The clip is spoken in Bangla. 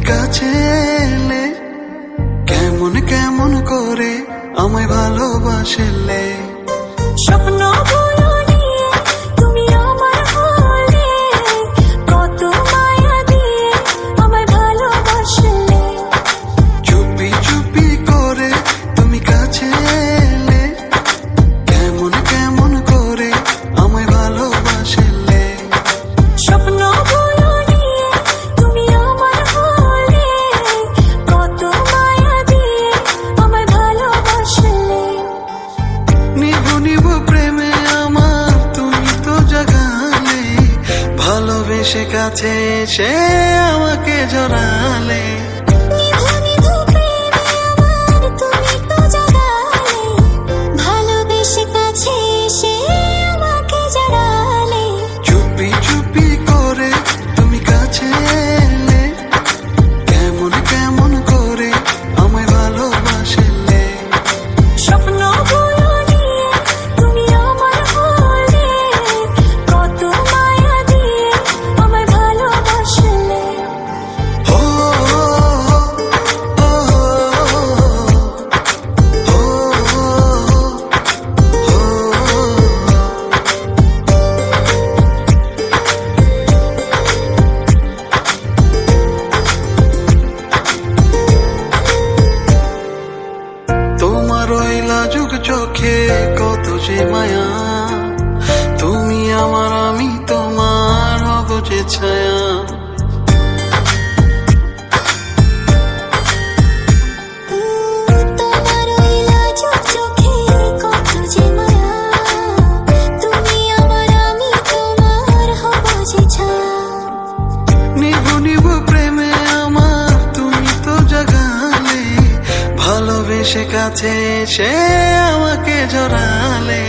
কাছে এলে কেমন কেমন করে আমায় ভালোবাসলে। স্বপ্ন গুলো নিয়ে তুমি আমার হলে, কত মায়া দিয়ে আমায় ভালোবাসলে। চুপি চুপি করে তুমি কাছে এলে কেমন কেমন করে আমায় ভালোবাসলে। স্বপ্ন গুলো নিয়ে তুমি আমার হলে, কত মায়া দিয়ে আমায় ভালোবাসলে। নিভু নিভু প্রেমে আমার তুমি তো জাগালে, ভালোবেসে কাছে এসে আমাকে জড়ালে। নিভু নিভু প্রেমে আমার তুমি তো জাগালে, ভালোবেসে কাছে এসে আমাকে জড়ালে। চুপি চুপি করে তুমি কাছে এলে কেমন কেমন করে আমায় ভালোবাসলে। স্বপ্ন গুলো নিয়ে তুমি আমার হলে, কত মায়া দিয়ে আমায় ভালোবাসলে। ও ও তোমার ওই লাজুক চোখে কত যে মায়া, তুমি আমার আমি তোমার হব যে ছায়া। তোমার ওই লাজুক চোখে কত যে মায়া, তুমি আমার আমি তোমার হব যে ছায়া। নিভু নিভু প্রেমে আমার তুমি তো জাগালে, ভালোবেসে কাছে এসে আমাকে জড়ালে।